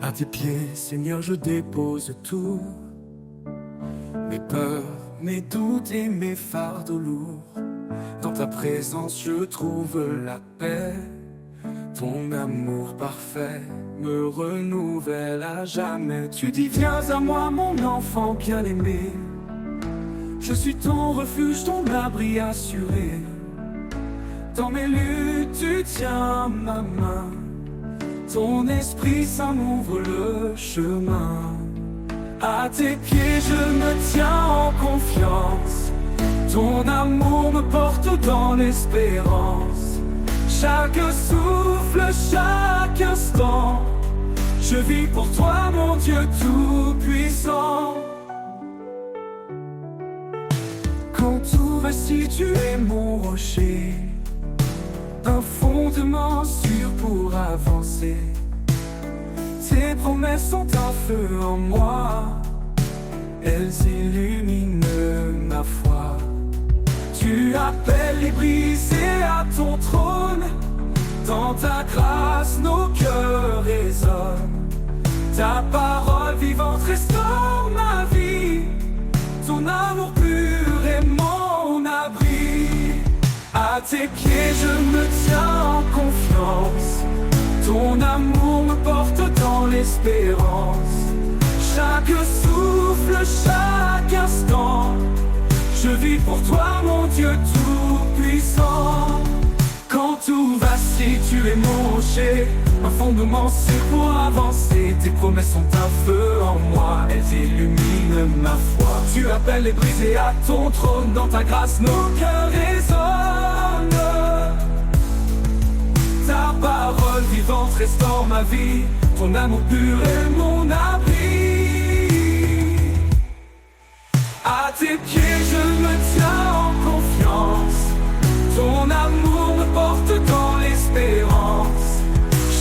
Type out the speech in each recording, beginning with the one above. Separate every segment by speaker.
Speaker 1: À tes pieds, Seigneur, je dépose tout. Mes peurs, mes doutes et mes fardeaux lourds. Dans ta présence, je trouve la paix. Ton amour parfait me renouvelle à jamais. Tu dis viens à moi mon enfant bien-aimé. Je suis ton refuge, ton abri assuré. Dans mes luttes, tu tiens ma main. Ton esprit saint m'ouvre le chemin. À tes pieds je me tiens en confiance. Ton amour me porte dans l'espérance. Chaque souffle, chaque instant, je vis pour toi mon Dieu tout-puissant. Quand tout vacille, tu es mon rocher, un fondement sûr pour avancer. Tes promesses sont un feu en moi, elles illuminent ma foi. Tu appelles les brisés à ton trône. Dans ta grâce, nos cœurs résonnent. Ta parole vivante restaure ma vie. Ton amour pur est mon abri. À tes pieds, je me tiens en confiance. Ton amour me porte dans l'espérance. Chaque souffle, chaque instant, je vis pour toi mon Dieu tout-puissant. Quand tout vacille, tu es mon rocher, un fondement sûr pour avancer. Tes promesses sont un feu en moi, elles illuminent ma foi. Tu appelles les brisés à ton trône, dans ta grâce nos cœurs résonnent. Ta parole vivante restaure ma vie, ton amour pur est mon abri. À tes pieds je me tiens en confiance. Ton amour me porte dans l'espérance.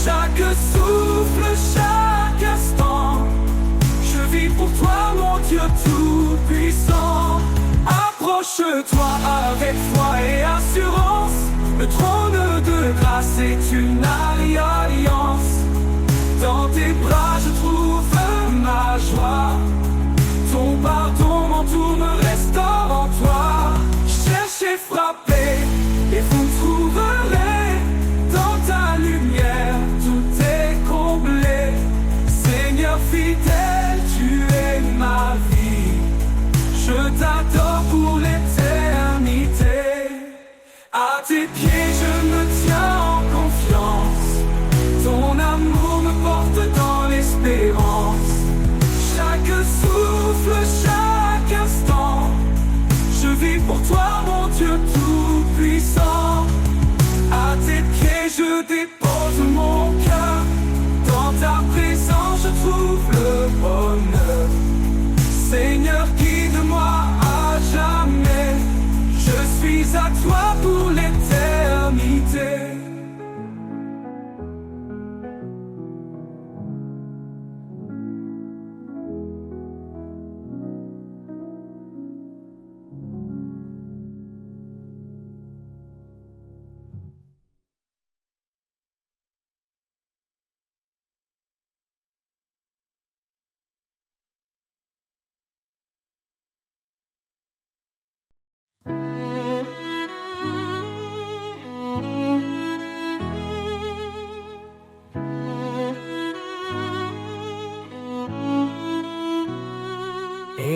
Speaker 1: Chaque souffle, chaque instant, je vis pour toi mon Dieu tout-puissant. Approche-toi avec foi et assurance. Le trône de grâce est une alliance. Dans tes bras je trouve ma joie. Ton pardon m'entoure, me restaure en toi. Cherchez, frappez, et vous me trouverez. Dans ta lumière, tout est comblé. Seigneur fidèle, tu es ma vie. Je t'adore pour l'éternité. À tes pieds, je me tiens en confiance. Ton amour me porte dans l'espérance. Chaque souffle, chaque instant, je vis pour toi mon Dieu tout-puissant. À tes pieds je dépose mon cœur. Dans ta présence je trouve le bonheur. Seigneur guide-moi à jamais. Je suis à toi pour l'éternité.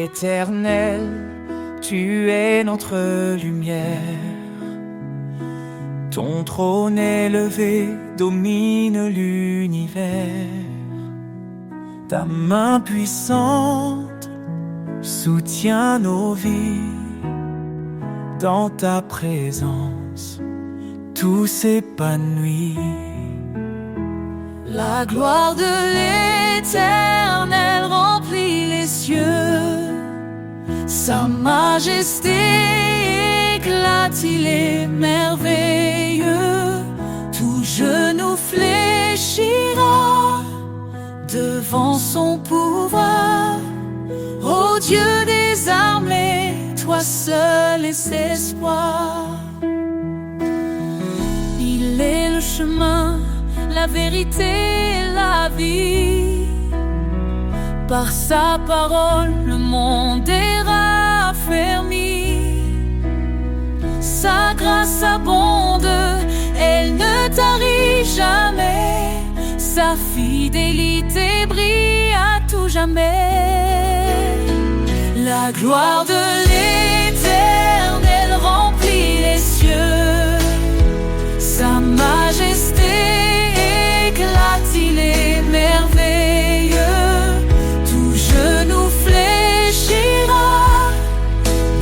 Speaker 2: Éternel, tu es notre lumière. Ton trône élevé domine l'univers. Ta main puissante soutient nos vies. Dans ta présence, tout s'épanouit.
Speaker 3: La gloire de l'Éternel remplit les cieux. Sa majesté éclate, il est merveilleux. Tout genou fléchira devant son pouvoir. Ô Dieu des armées, toi seul est espoir. Il est le chemin, la vérité et la vie. Par sa parole, le monde est raffermi. Sa grâce abonde, elle ne tarit jamais. Sa fidélité brille à tout jamais. La gloire de l'Éternel remplit les cieux. Sa majesté éclate, il est merveilleux. Tout genou fléchira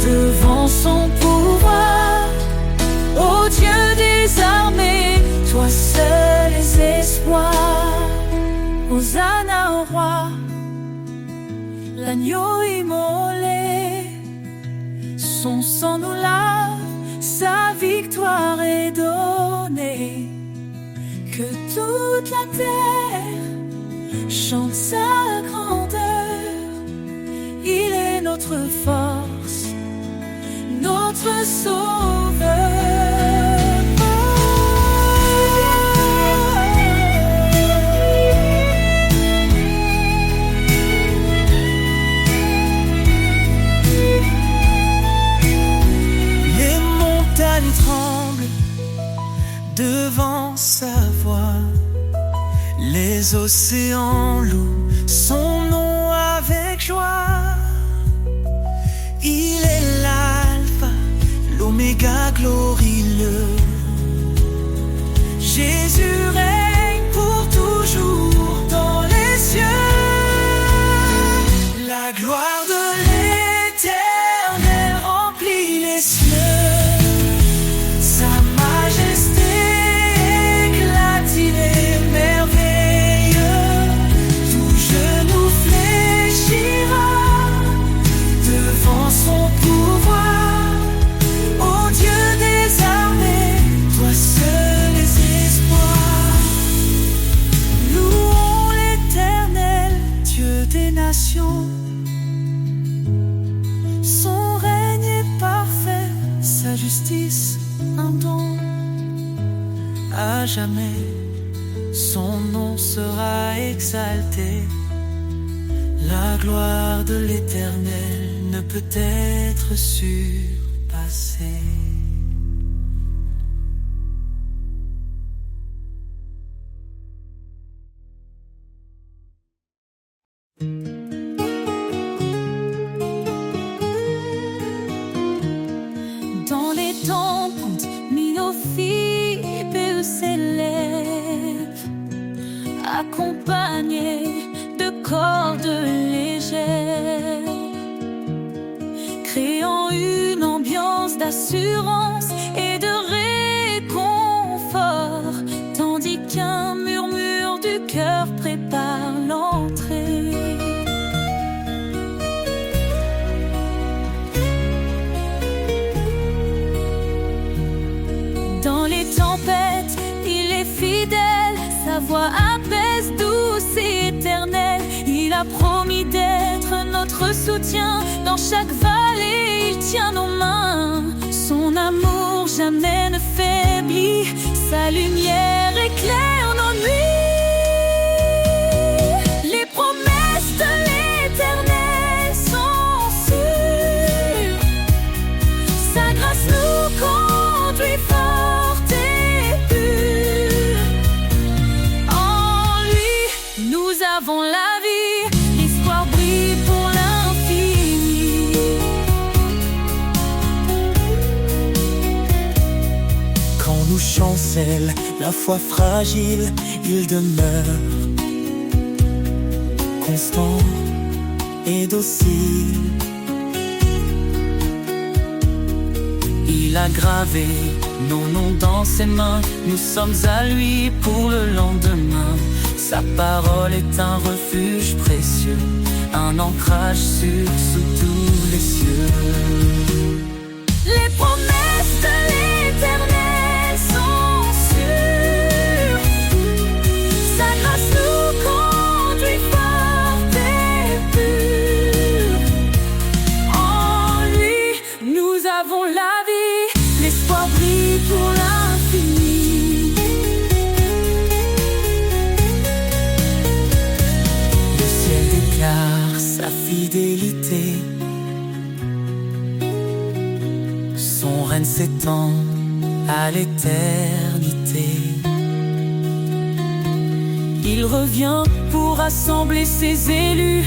Speaker 3: devant son pouvoir. Ô Dieu des armées, toi seul es espoir. Hosanna au roi, l'agneau immolé. Son sang nous lave, sa victoire est donnée. Que toute la terre chante sa grandeur. Il est notre force, notre sauveur.
Speaker 2: Tremble devant sa voix, les océans louent son nom avec joie. Il est l'alpha, l'oméga glorieux. Jésus règne pour toujours dans les cieux. La gloire de l'Éternel remplit les cieux. Son règne est parfait, sa justice un don. À jamais, son nom sera exalté. La gloire de l'Éternel ne peut être surpassée.
Speaker 3: Dans les temples, Minophibée s'élève, accompagné de cordes légères, créant une ambiance d'assurance et de réconfort, tandis qu'un murmure du cœur prépare l'entrée. Dans les tempêtes, il est fidèle, sa voix apaise, douce et éternelle. Il a promis d'être notre soutien, dans chaque vallée il tient nos mains. Son amour jamais ne faiblit, sa lumière éclaire nos nuits. Les promesses de l'Éternel sont sûres, sa grâce nous conduit fort et pur. En lui nous avons la vie, l'espoir brille pour l'infini.
Speaker 2: Quand nous chancelle la foi fragile, il demeure constant et docile. Il a gravé nos noms dans ses mains, nous sommes à lui pour le lendemain. Sa parole est un refuge précieux, un ancrage sûr sous tous les cieux.
Speaker 3: Les promesses de l'Éternel sont sûres, sa grâce nous conduit fort et pur. En lui nous avons la vie, l'espoir brille pour l'infini.
Speaker 2: Le ciel déclare règne s'étend à l'éternité. Il revient pour rassembler ses élus,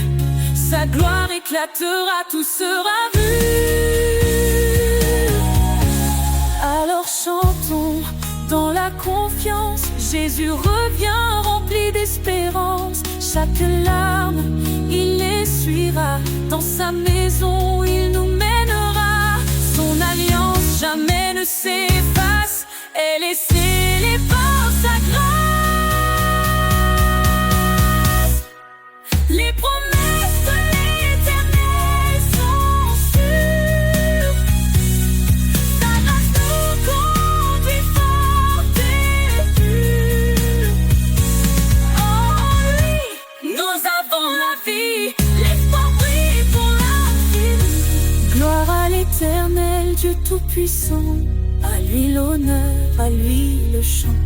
Speaker 2: sa gloire éclatera, tout sera vu. Alors chantons dans la confiance, Jésus revient rempli d'espérance. Chaque larme, il essuiera, dans sa maison il nous mènera. Son alliance jamais ne s'efface, elle est scellée par sa grâce. Les promesses de l'Éternel sont sûres, sa grâce nous conduit fort et pur. En lui, nous avons la vie, l'espoir brille pour l'infini. Gloire à l'Éternel, Dieu Tout-Puissant, à lui l'honneur, à lui le chant.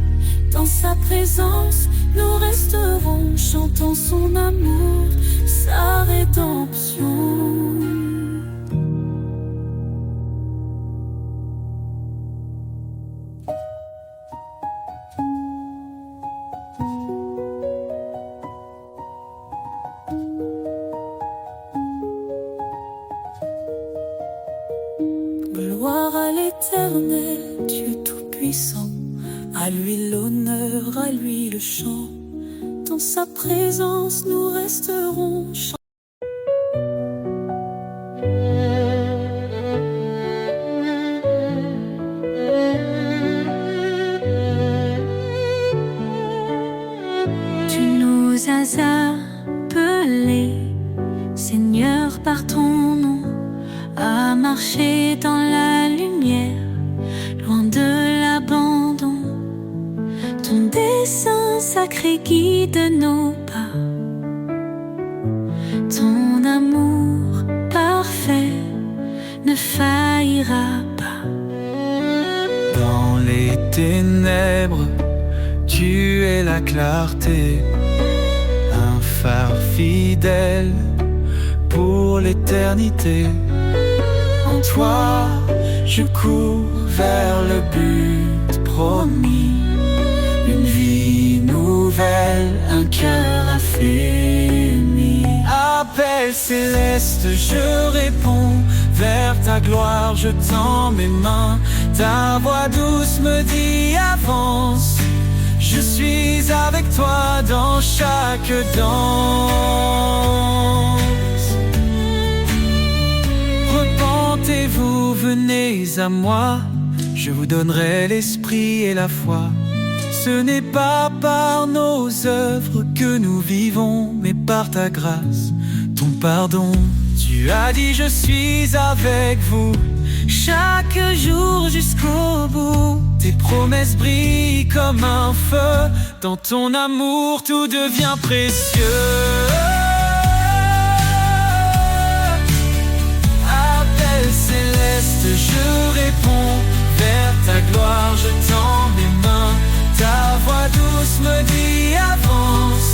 Speaker 2: Dans sa présence, nous resterons, chantant son amour, sa rédemption. Gloire à l'Éternel, Dieu Tout-Puissant, à lui l'honneur, à lui le chant. Dans sa présence, nous resterons.
Speaker 3: Tu nous as appelés, Seigneur, par ton nom, à marcher dans la lumière, loin de l'abandon. Ton dessein sacré guide nos pas, ton amour parfait ne faillira pas.
Speaker 1: Dans les ténèbres, tu es la clarté, un phare fidèle pour l'éternité. En toi, je cours vers le but promis, une vie nouvelle, un cœur affermi. Appel céleste, je réponds, vers ta gloire je tends mes mains. Ta voix douce me dit avance, je suis avec toi dans chaque danse. Repentez-vous, venez à moi, je vous donnerai l'esprit et la foi. Ce n'est pas par nos œuvres que nous vivons, mais par ta grâce, ton pardon. Tu as dit je suis avec vous chaque jour jusqu'au bout. Tes promesses brillent comme un feu, dans ton amour tout devient précieux. Appel céleste, je réponds, vers ta gloire je tends mes mains. Ta voix douce me dit avance,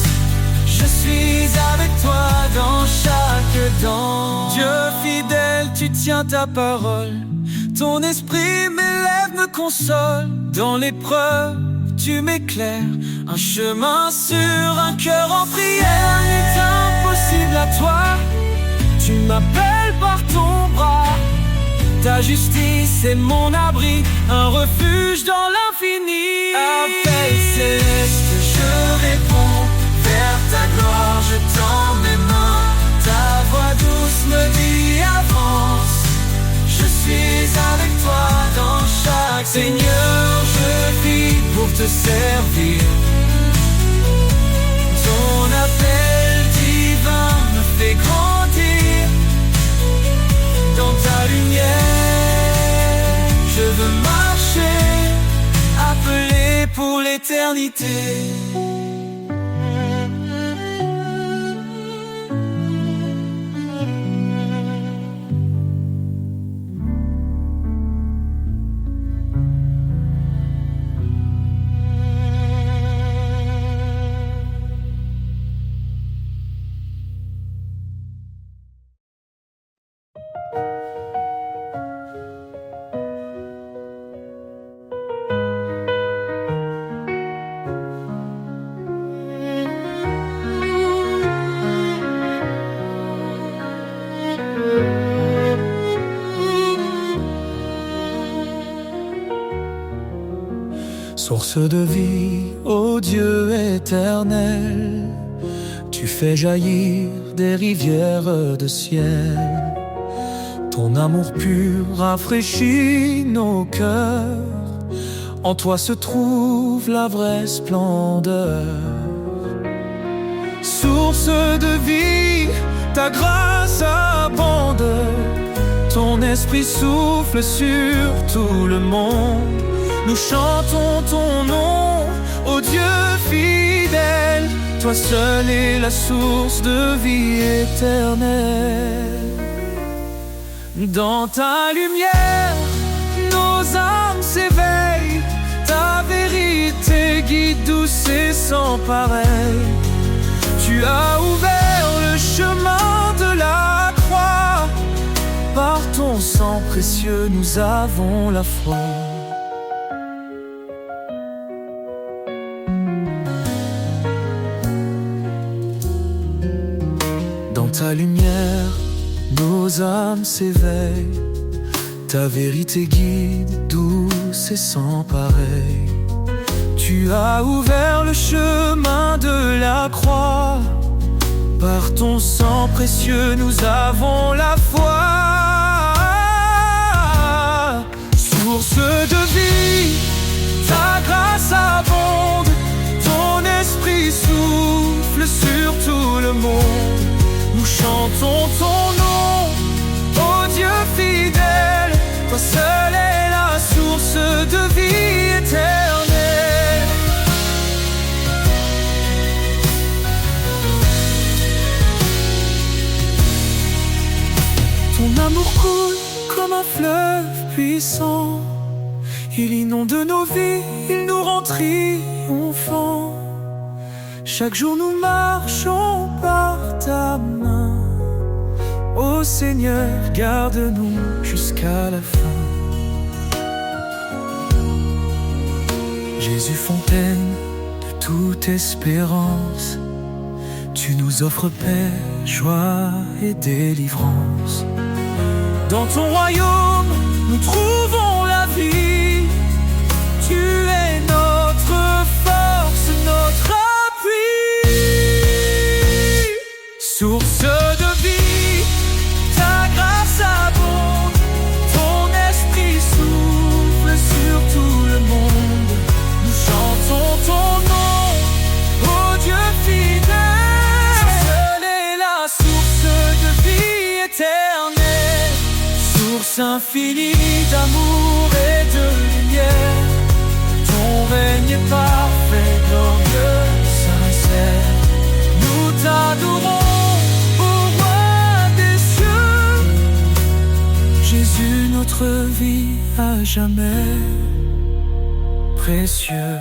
Speaker 1: je suis avec toi dans chaque danse. Dieu fidèle, tu tiens ta parole, ton esprit m'élève, me console. Dans l'épreuve, tu m'éclaires, un chemin sûr, un cœur en prière. Rien n'est impossible à toi, tu m'appelles par ton bras. Ta justice est mon abri, un refuge dans l'infini. Appel céleste, je réponds, vers ta gloire je tends mes mains. Ta voix douce me dit avance, je suis avec toi dans chaque Seigneur, je vis pour te servir. Ton appel divin me fait grandir. Dans ta lumière, je veux marcher, appelé pour l'éternité. Source de vie, ô Dieu éternel, tu fais jaillir des rivières de ciel. Ton amour pur rafraîchit nos cœurs, en toi se trouve la vraie splendeur. Source de vie, ta grâce abonde, ton esprit souffle sur tout le monde. Nous chantons ton nom, ô Dieu fidèle, toi seul es la source de vie éternelle. Dans ta lumière, nos âmes s'éveillent, ta vérité guide douce et sans pareil. Tu as ouvert le chemin de la croix, par ton sang précieux nous avons la foi. Dans ta lumière, nos âmes s'éveillent, ta vérité guide, douce et sans pareil. Tu as ouvert le chemin de la croix, par ton sang précieux nous avons la foi. Source de vie, ta grâce abonde, ton esprit souffle sur tout le monde. Nous chantons ton nom, ô Dieu fidèle, toi seul es la source de vie éternelle. Ton amour coule comme un fleuve puissant, il inonde nos vies, il nous rend triomphants. Chaque jour nous marchons par ta main, ô Seigneur, garde-nous jusqu'à la fin. Jésus, fontaine de toute espérance, tu nous offres paix, joie et délivrance. Dans ton royaume, nous trouvons la vie, tu es notre force, notre appui. Source de vie, ta grâce abonde, ton esprit souffle sur tout le monde. Nous chantons ton nom, ô Dieu fidèle, seule est la source de vie éternelle. Source infinie d'amour et de lumière, ton règne est parfait, glorieux, sincère. Nous t'adorons, ô roi des cieux, Jésus, notre vie à jamais précieux.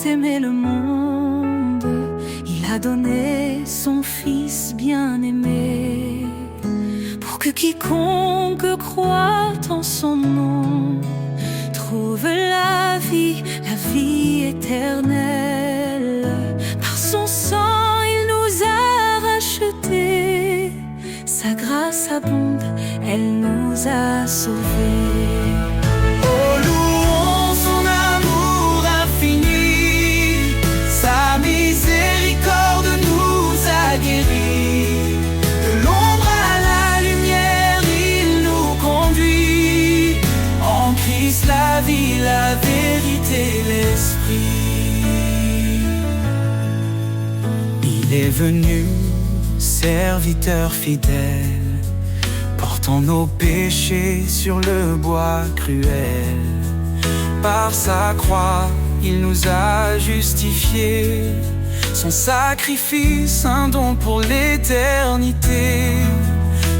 Speaker 3: Aimé le monde, il a donné son Fils bien-aimé, pour que quiconque croit en son nom trouve la vie éternelle. Par son sang, il nous a rachetés, sa grâce abonde, elle nous a sauvés.
Speaker 2: La vie, la vérité, l'esprit. Il est venu, serviteur fidèle, portant nos péchés sur le bois cruel. Par sa croix, il nous a justifiés, son sacrifice, un don pour l'éternité.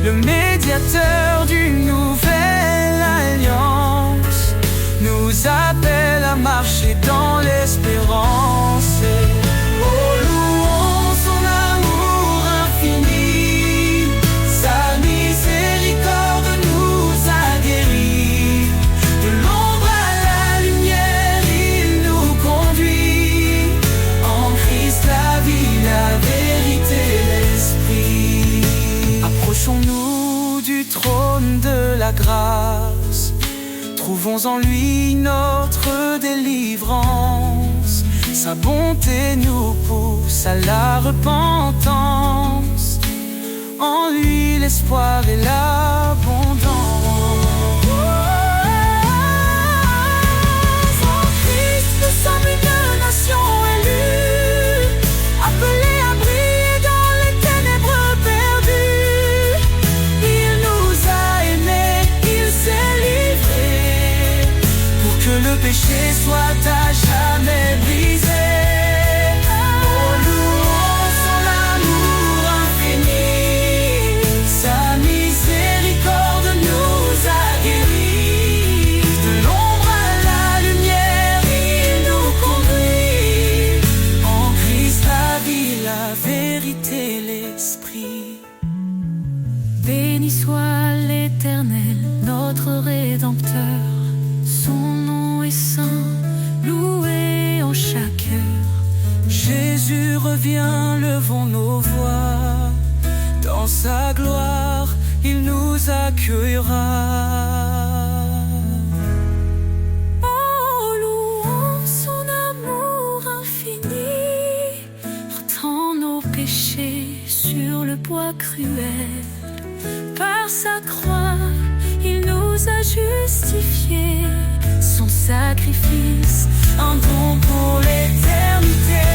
Speaker 2: Le médiateur d'une nouvelle alliance, trône de la grâce. Trouvons en lui notre délivrance. Sa bonté nous pousse à la repentance. En lui l'espoir et l'abondance. En Christ nous sommes une nation élue, appelée à briller dans les ténèbres perdues. Il nous a aimés, il s'est livré pour que le péché soit à jamais brisé.
Speaker 3: Béni soit l'Éternel, notre Rédempteur. Son nom est saint, loué en chaque heure.
Speaker 2: Jésus revient, levons nos voix. Dans sa gloire, il nous accueillera.
Speaker 3: Oh, louons son amour infini, portant nos péchés sur le bois cruel. Par sa croix, il nous a justifiés. Son sacrifice, un don pour l'éternité.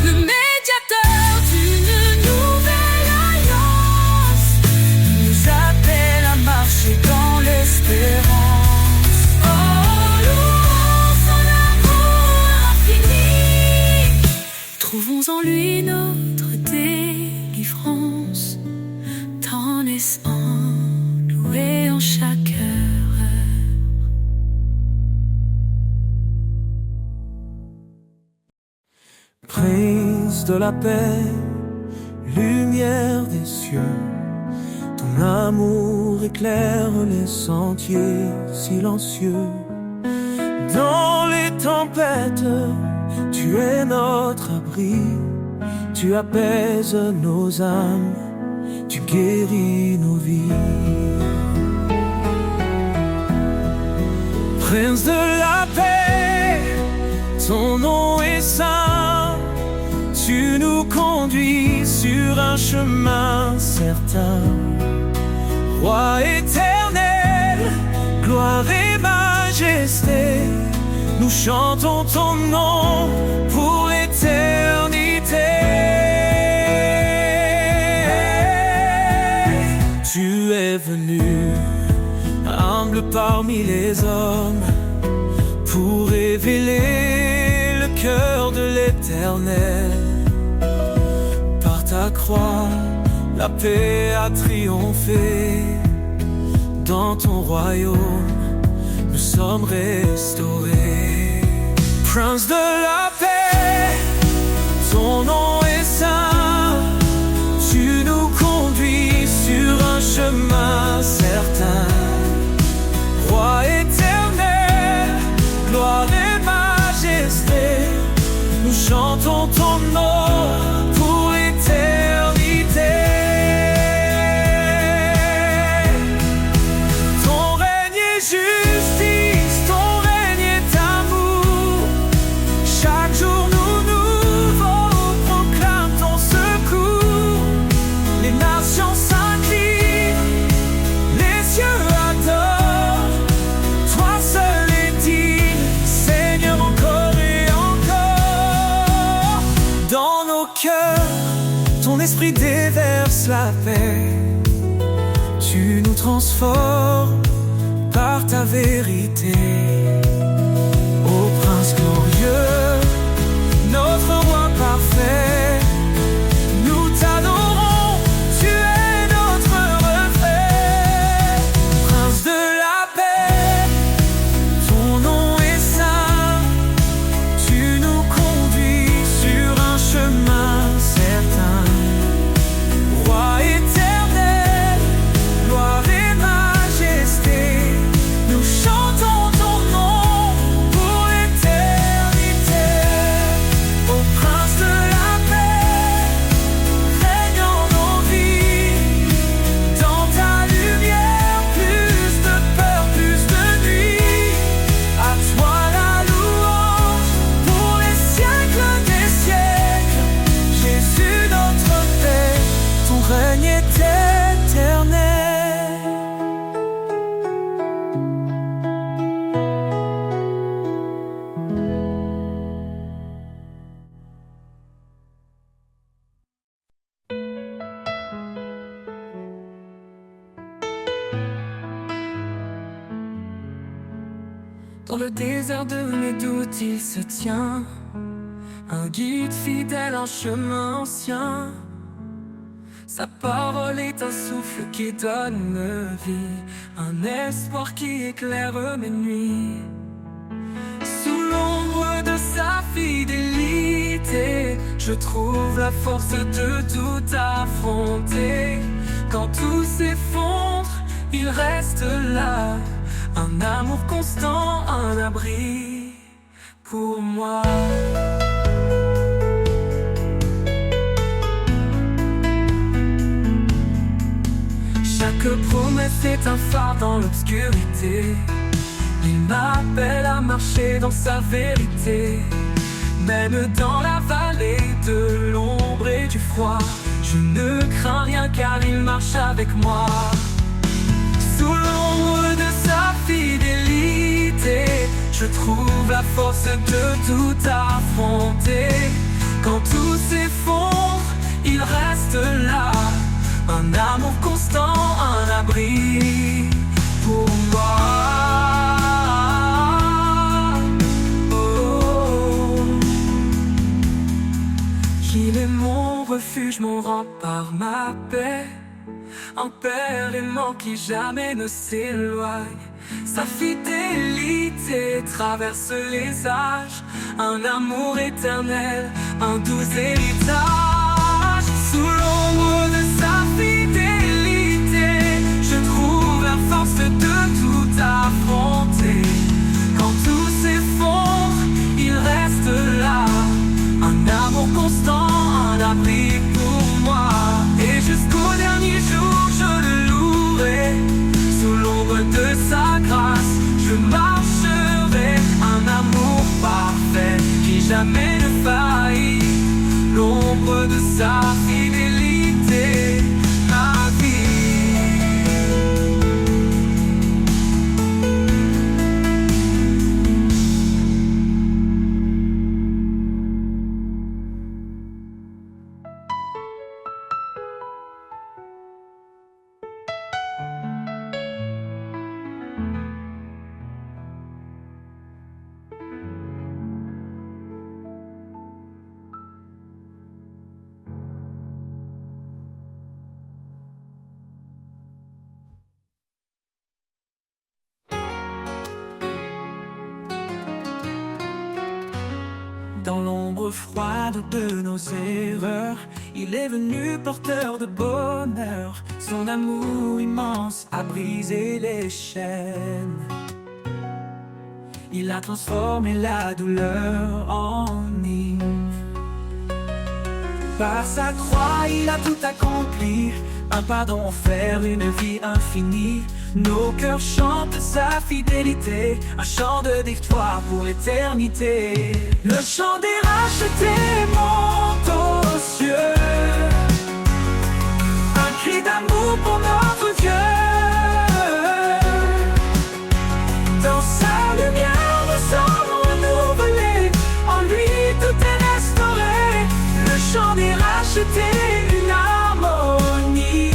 Speaker 3: Le médiateur d'une nouvelle alliance nous appelle à marcher dans l'espérance. Oh, louons son amour infini. Trouvons en lui notre délivrance. Tant naissant, loué en chaque heure.
Speaker 1: Prince de la paix, lumière des cieux, ton amour éclaire les sentiers silencieux. Dans les tempêtes, tu es notre abri, tu apaises nos âmes, tu guéris nos vies. Prince de la paix, ton nom est saint, tu nous conduis sur un chemin certain. Roi éternel, gloire et majesté, nous chantons ton nom pour l'éternité. Tu es venu, humble parmi les hommes, pour révéler le cœur de l'Éternel. Par ta croix, la paix a triomphé. Dans ton royaume, nous sommes restaurés. Prince de la paix, ton nom est saint, tu nous conduis sur un chemin certain. Roi éternel, gloire et majesté, nous chantons ton nom pour l'éternité. Ton règne est justice, ton règne est amour. Chaque jour nous nouveaux proclament ton secours. Les nations s'inclinent, les cieux adorent. Toi seul es digne, Seigneur, encore et encore. Dans nos cœurs, ton esprit déverse la paix. Tu nous transformes par ta vérité. Ô Prince glorieux, notre roi parfait, nous t'adorons, tu es notre reflet. Prince de la paix, ton nom est saint, tu nous conduis sur un chemin certain. Roi éternel, gloire et majesté, nous chantons ton nom pour l'éternité. Ô Prince de la Dans le désert de mes doutes, il se tient, un guide fidèle, un chemin ancien. Sa parole est un souffle qui donne vie, un espoir qui éclaire mes nuits. Sous l'ombre de sa fidélité, je trouve la force de tout affronter. Quand tout s'effondre, il reste là, un amour constant, un abri pour moi. Chaque promesse est un phare dans l'obscurité. Il m'appelle à marcher dans sa vérité. Même dans la vallée de l'ombre et du froid, je ne crains rien car il marche avec moi. Sous l'ombre de sa fidélité, je trouve la force de tout affronter. Quand tout s'effondre, il reste là, un amour constant, un abri pour moi. Oh, qu'il est mon refuge, mon rempart, ma paix, un père aimant qui jamais ne s'éloigne. Sa fidélité traverse les âges, un amour éternel, un doux héritage. Sous l'ombre de sa fidélité, je trouve la force de tout affronter. Quand tout s'effondre, il reste là, un amour constant, un abri pour moi. Et jusqu'au dernier jour, je le louerai. Sous l'ombre de sa grâce, je marcherai. Un amour parfait qui jamais ne faillit. L'ombre de sa fidélité, ma vie. Dans l'ombre froide de nos erreurs, il est venu porteur de bonheur. Son amour immense a brisé les chaînes. Il a transformé la douleur en hymne. Par sa croix, il a tout accompli, un pardon offert, une vie infinie. Nos cœurs chantent sa fidélité, un chant de victoire pour l'éternité. Le chant des rachetés monte aux cieux, un cri d'amour pour notre Dieu. Dans sa lumière, nous sommes renouvelés, en lui tout est restauré. Le chant des rachetés, une harmonie,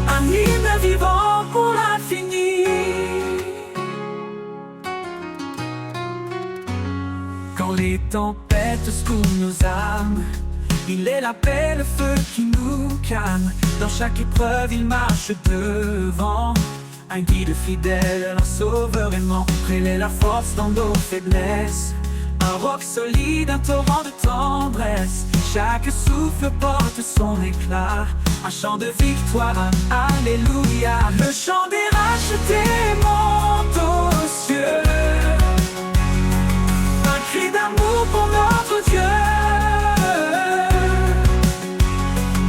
Speaker 1: un hymne vivant pour l'infini. Quand les tempêtes secouent nos âmes, il est la paix, le feu qui nous calme. Dans chaque épreuve, il marche devant, un guide fidèle, un sauveur aimant. Il est la force dans nos faiblesses, un roc solide, un torrent de tendresse. Chaque souffle porte son éclat, un chant de victoire, alléluia. Le chant des rachetés monte aux cieux, un cri d'amour pour notre Dieu.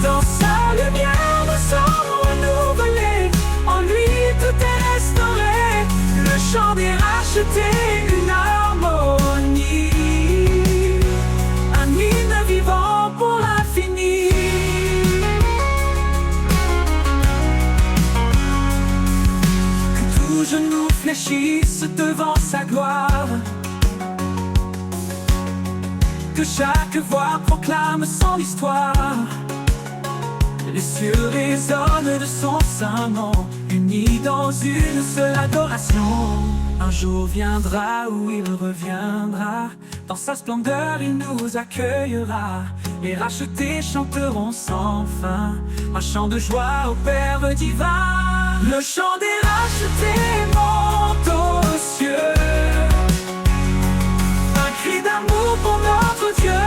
Speaker 1: Dans sa lumière, nous sommes renouvelés, en lui tout est restauré. Le chant des rachetés, une harmonie, un hymne vivant pour l'infini. Que tout genou fléchisse devant sa gloire, que chaque voix proclame son histoire. Les cieux résonnent de son saint nom, unis dans une seule adoration. Un jour viendra où il reviendra, dans sa splendeur il nous accueillera. Les rachetés chanteront sans fin un chant de joie au Père divin. Le chant des rachetés monte aux cieux, un cri d'amour pour notre Dieu.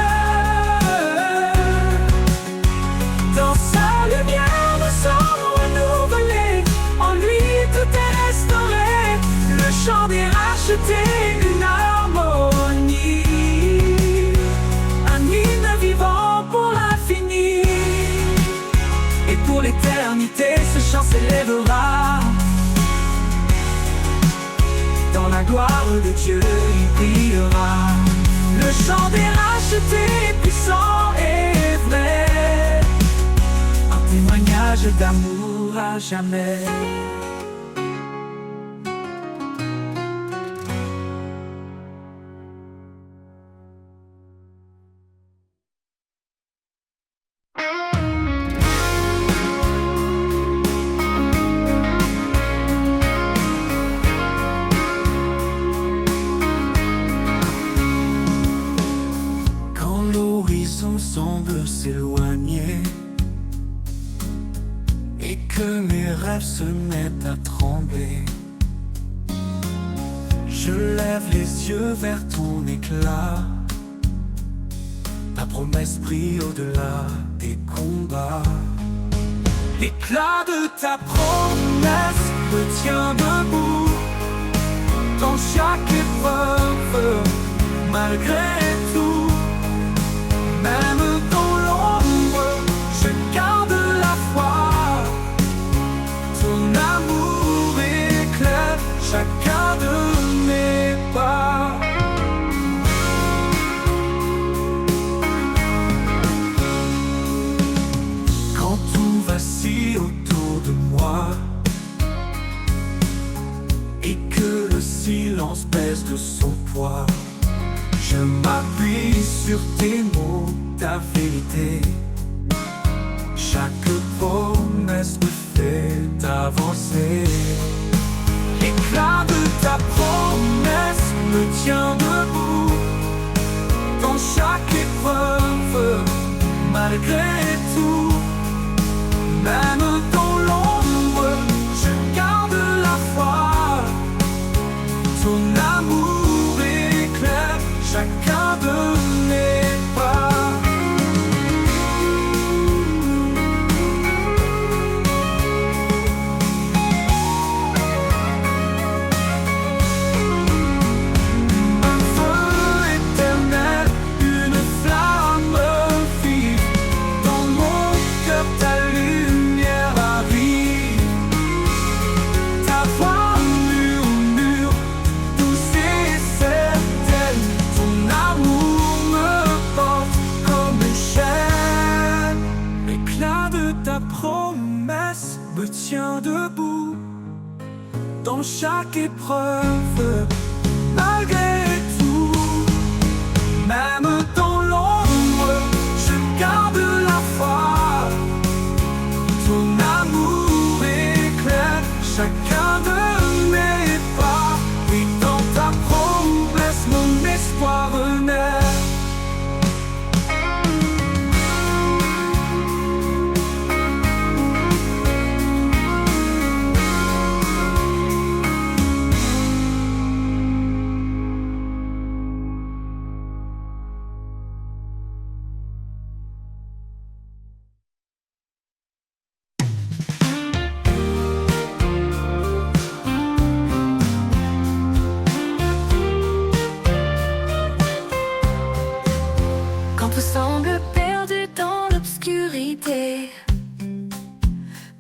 Speaker 1: Dans sa lumière nous sommes renouvelés, en lui tout est restauré. Le chant des rachetés, une harmonie, un hymne vivant pour l'infini. Et pour l'éternité ce chant s'élèvera. Dans la gloire de Dieu il brillera. Le chant des rachetés puissant et vrai, un témoignage d'amour à jamais.
Speaker 2: Semble s'éloigner et que mes rêves se mettent à trembler, je lève les yeux vers ton éclat. Ta promesse brille au-delà des combats. L'éclat de ta promesse me tient debout dans chaque épreuve, malgré tout. Même dans l'ombre, je garde la foi. Ton amour éclaire chacun de mes pas. Quand tout vacille autour de moi et que le silence pèse de son poids, je m'appuie sur tes mots, ta vérité. Chaque promesse me fait avancer. L'éclat de ta promesse me tient debout dans chaque épreuve, malgré tout. Même dans l'ombre, je garde la foi. Ton amour éclaire chacun de mes pas. Un feu éternel, une flamme vive, dans mon cœur ta lumière arrive. Ta voix murmure, douce et certaine, ton amour me porte comme une chaîne. L'éclat de ta promesse me tient debout dans chaque épreuve, malgré tout. Même dans l'ombre, je garde la foi. Ton amour éclaire chacun de mes pas. Et dans ta promesse, mon espoir renaît.
Speaker 3: Quand tout semble perdu dans l'obscurité,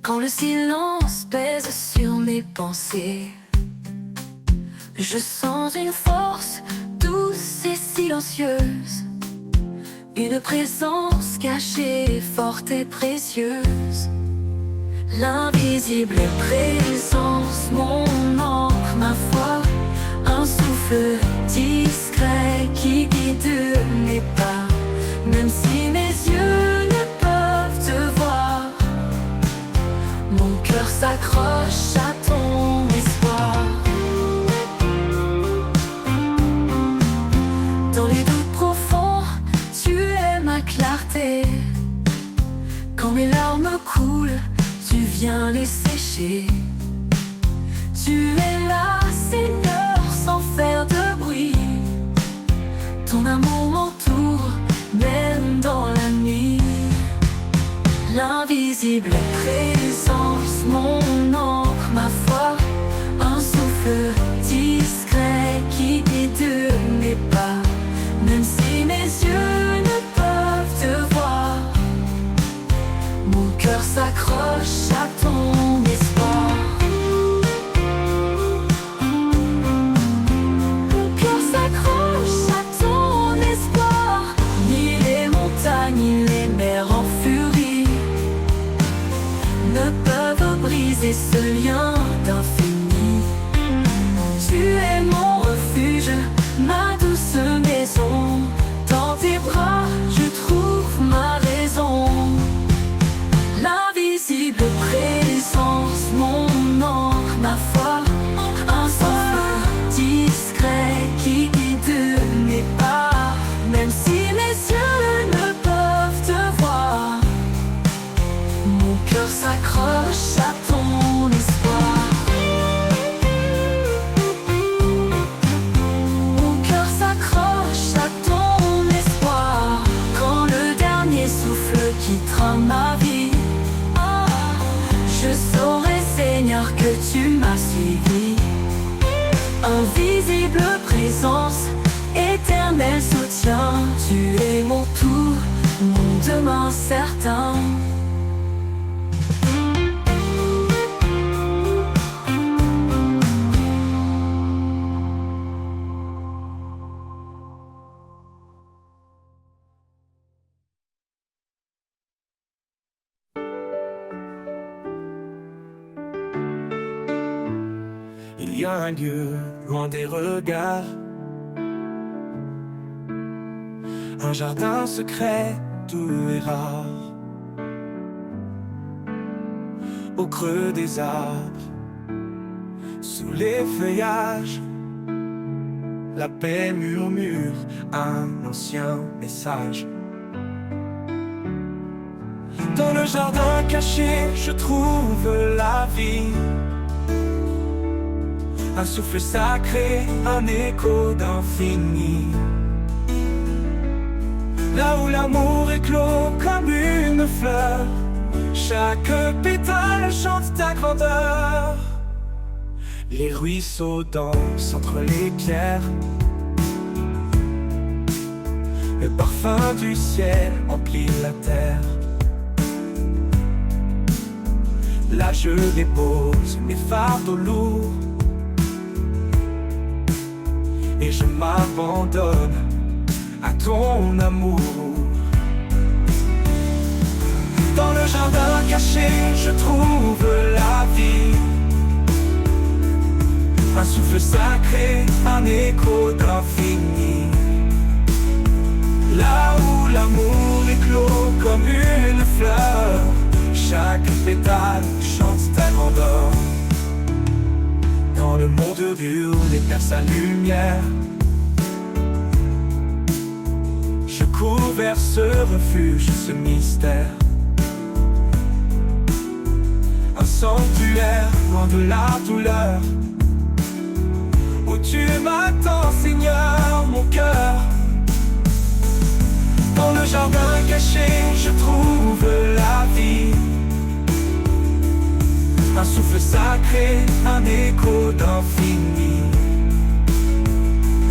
Speaker 3: quand le silence pèse sur mes pensées, je sens une force douce et silencieuse, une présence cachée, forte et précieuse. L'invisible présence, mon encre, ma foi, un souffle discret qui guide mes pas. Même si mes yeux ne peuvent te voir, mon cœur s'accroche à ton espoir. L'invisible présence, mon encre, ma foi, un souffle discret qui guide mes pas, même si mes yeux ne peuvent te voir. Mon cœur s'accroche à ton espoir. Mon cœur s'accroche à ton espoir. Ni les montagnes, ni les mers en furie ne peuvent briser ce lien d'infini. Tu es mon refuge, ma douce maison. Dans tes bras, je trouve ma raison. L'invisible présence, mon encre, ma foi, un souffle discret qui guide mes pas, même si mes yeux ne peuvent te voir. Mon cœur s'accroche à ton espoir. Mon cœur s'accroche à ton espoir. Quand le dernier souffle quittera ma vie, je saurai, Seigneur, que tu m'as suivi. Invisible présence, éternel soutien. Tu es mon tout, mon demain certain.
Speaker 1: Il y a un lieu loin des regards, un jardin secret doux et rare, au creux des arbres, sous les feuillages, la paix murmure un ancien message. Dans le jardin caché, je trouve la vie. Un souffle sacré, un écho d'infini. Là où l'amour éclot comme une fleur, chaque pétale chante ta grandeur. Les ruisseaux dansent entre les pierres, le parfum du ciel emplit la terre. Là je dépose mes fardeaux lourds et je m'abandonne à ton amour. Dans le jardin caché, je trouve la vie. Un souffle sacré, un écho d'infini. Là où l'amour éclot comme une fleur, chaque pétale chante ta grandeur. Dans le monde dur, éclaire sa lumière. Je cours vers ce refuge, ce mystère. Un sanctuaire loin de la douleur, où tu m'attends, Seigneur, mon cœur. Dans le jardin caché, je trouve la vie. Un souffle sacré, un écho d'infini.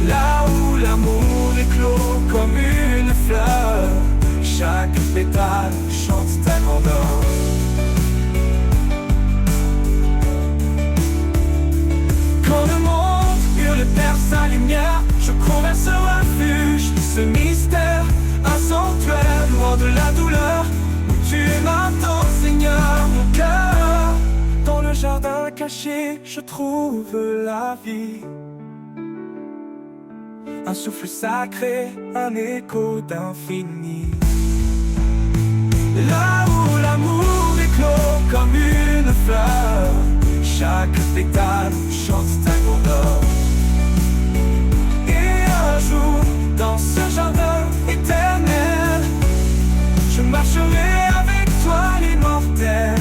Speaker 1: Là où l'amour éclot comme une fleur, chaque pétale chante ta grandeur. Quand le monde hurle perd sa lumière, je cours vers ce refuge, ce mystère. Un sanctuaire loin de la douleur, où tu m'attends, Seigneur, mon cœur. Dans le jardin caché, je trouve la vie. Un souffle sacré, un écho d'infini. Là où l'amour éclot comme une fleur, chaque pétale chante ta grandeur. Et un jour, dans ce jardin éternel, je marcherai avec toi l'immortel.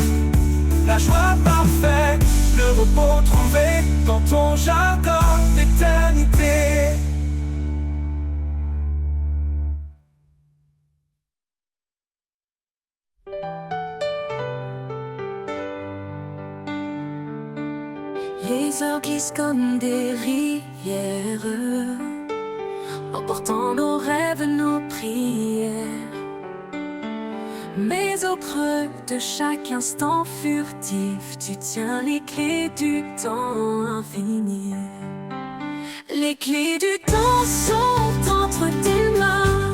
Speaker 1: La joie parfaite, le repos trouvé dans ton jardin d'éternité.
Speaker 3: Les heures glissent comme des rivières, emportant nos rêves, nos prières. Mais au creux de chaque instant furtif, tu tiens les clés du temps infini. Les clés du temps sont entre tes mains.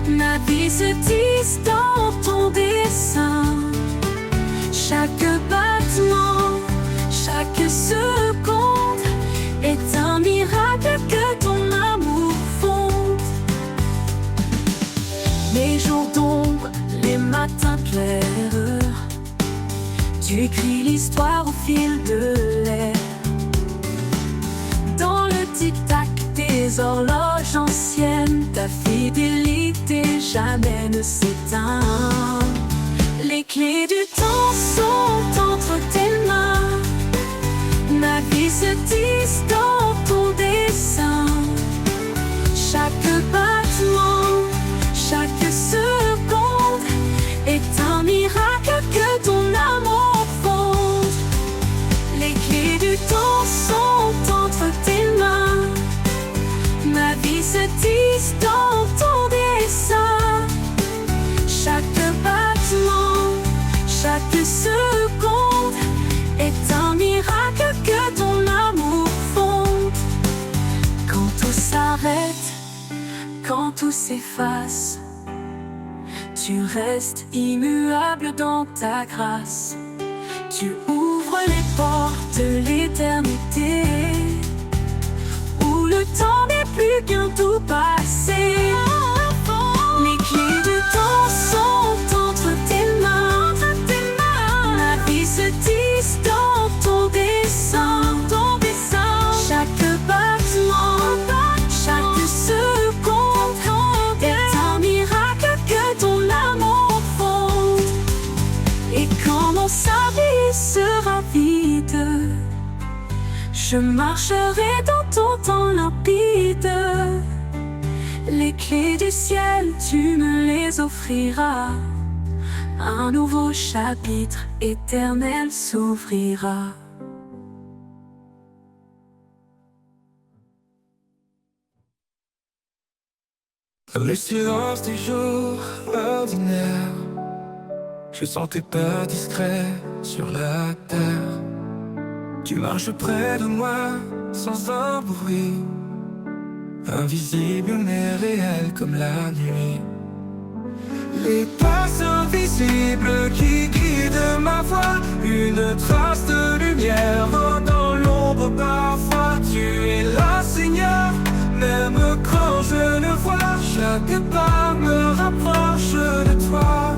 Speaker 3: Ma vie se tisse dans ton dessin. Chaque battement, chaque seconde est un miracle que ton amour fonde. Les jours d'ombre, les matins clairs, tu écris l'histoire au fil de l'air. Dans le tic-tac des horloges anciennes, ta fidélité jamais ne s'éteint. Les clés du temps sont entre tes mains. Ma vie se tisse dans ton dessin. Chaque battement, chaque seconde est un miracle que ton amour fonde. Les clés du temps sont entre tes mains. Ma vie se tisse dans ton dessin. Chaque battement, chaque seconde est un miracle que ton amour fonde. Quand tout s'arrête, quand tout s'efface, tu restes immuable dans ta grâce. Tu ouvres les portes de l'éternité, où le temps n'est plus qu'un tout passé. Les clés du temps sont entre tes mains. Ma vie se tisse dans ton dessin. Chaque battement, chaque seconde est un miracle que ton amour fonde. Et quand mon service sera vide, je marcherai dans ton temps limpide. Les clés du ciel, tu me les offriras. Un nouveau chapitre éternel s'ouvrira.
Speaker 1: Le silence des jours ordinaires, je sens tes pas discrets sur la terre. Tu marches près de moi sans un bruit, invisible mais réel comme la nuit. Les pas invisibles qui guident ma voie, une trace de lumière dans l'ombre parfois. Tu es là, Seigneur, même quand je ne vois. Chaque pas me rapproche de toi.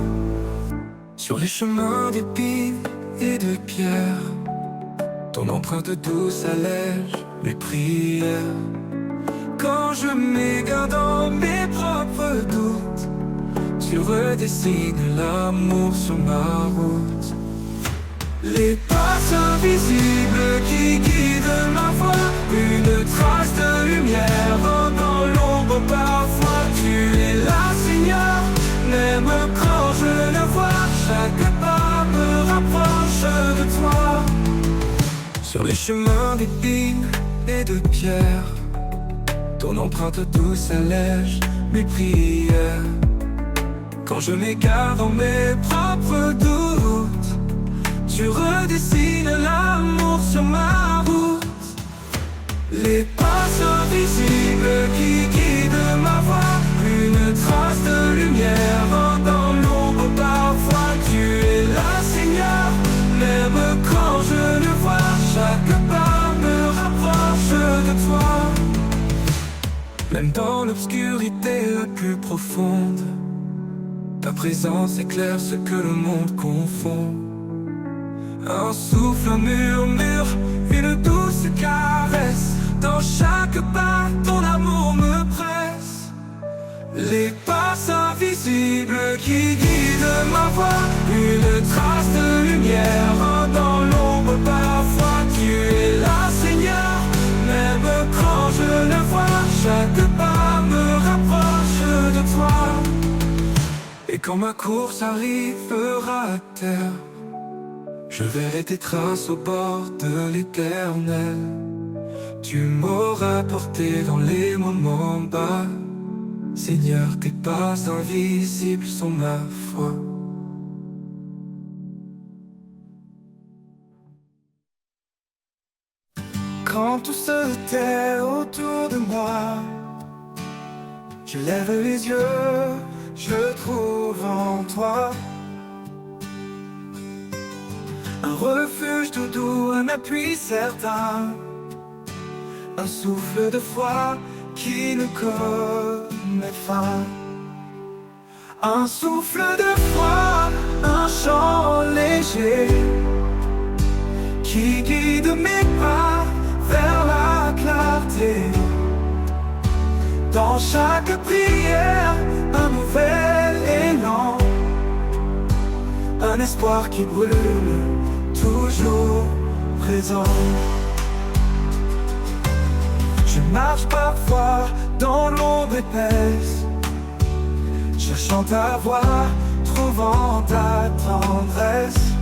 Speaker 1: Sur les chemins d'épines et de pierre, ton empreinte douce allège mes prières. Quand je m'égare dans mes propres doutes, tu redessines l'amour sur ma route. Les pas invisibles qui guident ma voie, une trace de lumière dans l'ombre parfois. Tu es là, Seigneur, même quand je ne vois. Chaque pas me rapproche de toi. Sur les chemins d'épines et de pierre, ton empreinte douce allège mes prières. Quand je m'égare dans mes propres doutes, tu redessines l'amour sur ma route. Les pas invisibles qui guident ma voie, une trace de lumière dans l'ombre parfois. Tu es là, Seigneur, même quand je ne vois. Chaque pas me rapproche de toi. Même dans l'obscurité la plus profonde, ta présence éclaire ce que le monde confond. Un souffle, un murmure, une douce caresse. Dans chaque pas, ton amour me presse. Les pas invisibles qui guident ma voie, une trace de lumière dans l'ombre parfois. Tu es là, Seigneur, même quand je ne vois. Chaque pas me rapproche de toi. Et quand ma course arrivera à terre, Je verrai tes traces au bord de l'Éternel. Tu m'auras porté dans les moments bas. Seigneur, tes pas invisibles sont ma foi. Quand tout se tait autour de moi, je lève les yeux, je trouve en toi un refuge tout doux, un appui certain, un souffle de foi qui ne connaît fin. Un souffle de foi, un chant léger qui guide mes pas vers la clarté. Dans chaque prière, un nouvel élan, un espoir qui brûle, toujours présent. Je marche parfois dans l'ombre épaisse, cherchant ta voix, trouvant ta tendresse.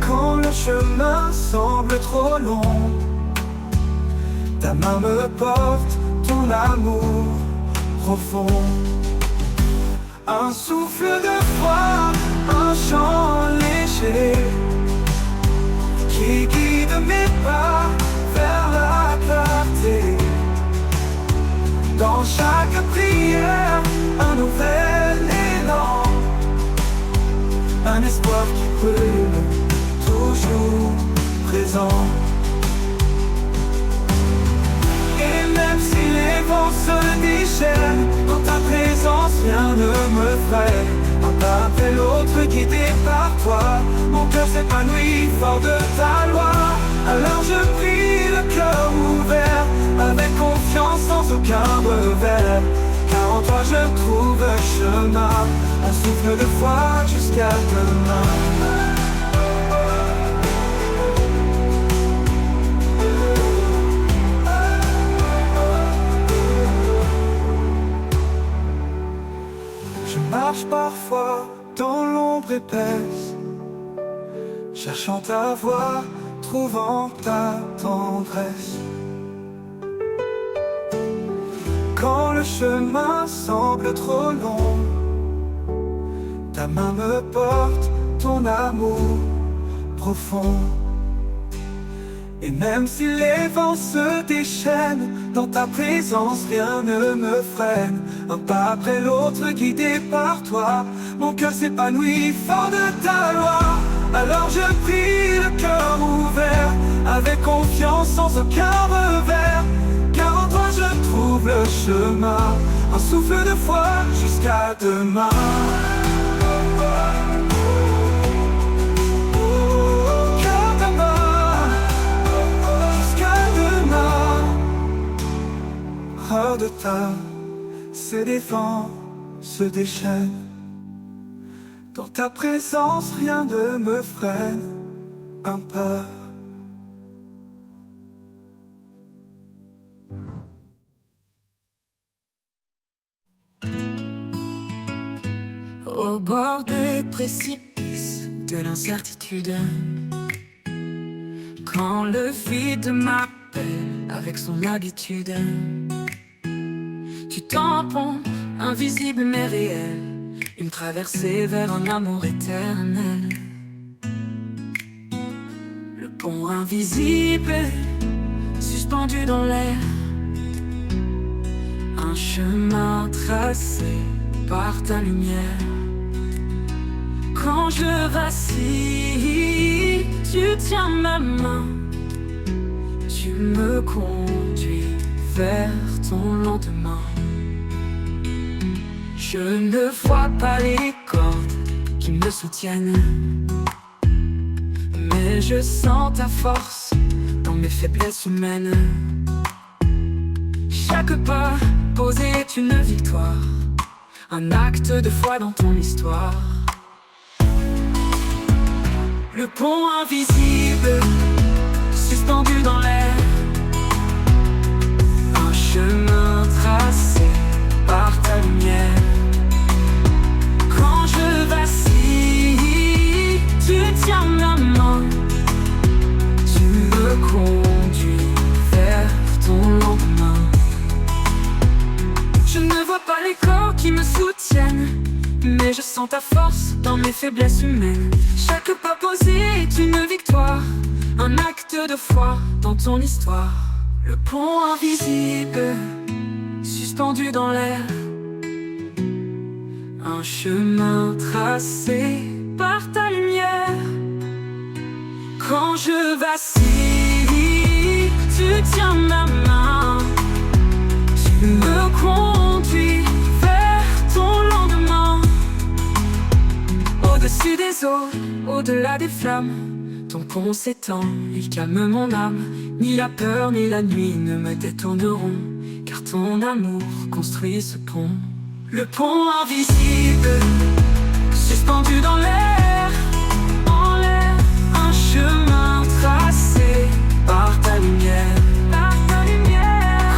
Speaker 1: Quand le chemin semble trop long, ta main me porte, ton amour profond. Un souffle de foi, un chant léger qui guide mes pas vers la clarté. Dans chaque prière, un nouvel élan, un espoir qui brûle, toujours présent. Et même si les vents se déchaînent, dans ta présence rien ne me freine. Un pas après l'autre guidé par toi, mon cœur s'épanouit fort de ta loi. Alors je prie le cœur ouvert, avec confiance sans aucun revers. Car en toi je trouve un chemin, un souffle de foi jusqu'à demain. Je marche parfois dans l'ombre épaisse, cherchant ta voix, trouvant ta tendresse. Quand le chemin semble trop long, ta main me porte, ton amour profond. Et même si les vents se déchaînent, dans ta présence rien ne me freine. Un pas après l'autre guidé par toi, mon cœur s'épanouit fort de ta loi. Alors je prie le cœur ouvert, avec confiance sans aucun revers. Car en toi je trouve le chemin, un souffle de foi jusqu'à demain. Hors de ta, ces défends se déchaînent. Dans ta présence, rien ne me freine. Un pas.
Speaker 2: Au bord des précipices de l'incertitude, quand le vide m'appelle avec son habitude, tu tampons, invisible mais réel, une traversée vers un amour éternel. Le pont invisible, suspendu dans l'air, un chemin tracé par ta lumière. Quand je vacille, tu tiens ma main, tu me conduis vers ton lendemain. Je ne vois pas les cordes qui me soutiennent, mais je sens ta force dans mes faiblesses humaines. Chaque pas posé est une victoire, un acte de foi dans ton histoire. Le pont invisible, suspendu dans l'air, un chemin tracé par ta lumière. Quand je vacille,
Speaker 1: sens ta force dans mes faiblesses humaines. Chaque pas posé est une victoire, un acte de foi dans ton histoire. Le pont invisible, suspendu dans l'air, un chemin tracé par ta lumière. Quand je vacille, tu tiens ma main, tu me conduis vers ton lendemain. Au-dessus des eaux, au-delà des flammes, ton pont s'étend, il calme mon âme. Ni la peur ni la nuit ne me détourneront, car ton amour construit ce pont. Le pont invisible, suspendu dans l'air, en l'air, un chemin tracé par ta lumière.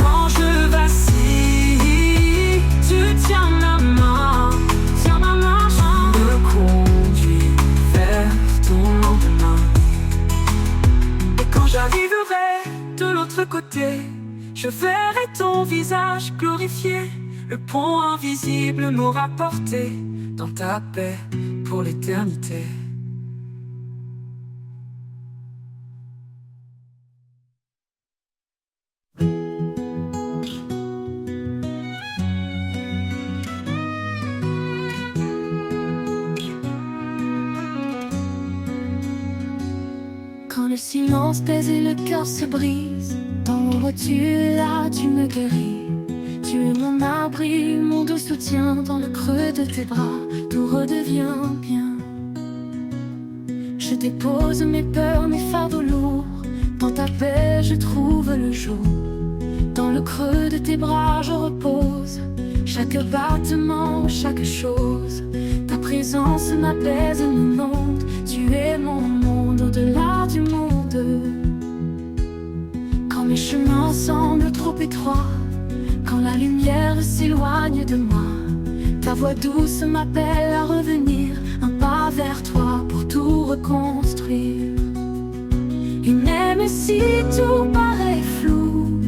Speaker 1: Quand je vacille, tu tiens ma main, tu me conduis vers ton lendemain. Et quand j'arriverai de l'autre côté, je verrai ton visage glorifié. Le pont invisible m'aura porté dans ta paix pour l'éternité.
Speaker 3: Quand le silence pèse et le cœur se brise, dans l'ombre tu es là, tu me guéris. Tu es mon abri, mon doux soutien. Dans le creux de tes bras, tout redevient bien. Je dépose mes peurs, mes fardeaux lourds. Dans ta paix je trouve le jour. Dans le creux de tes bras je repose. Chaque battement, chaque chose. Ta présence m'apaise et m'inonde. Tu es mon monde au-delà du monde. Quand mes chemins semblent trop étroits, quand la lumière s'éloigne de moi, ta voix douce m'appelle à revenir, un pas vers toi pour tout reconstruire. Et même si tout paraît flou,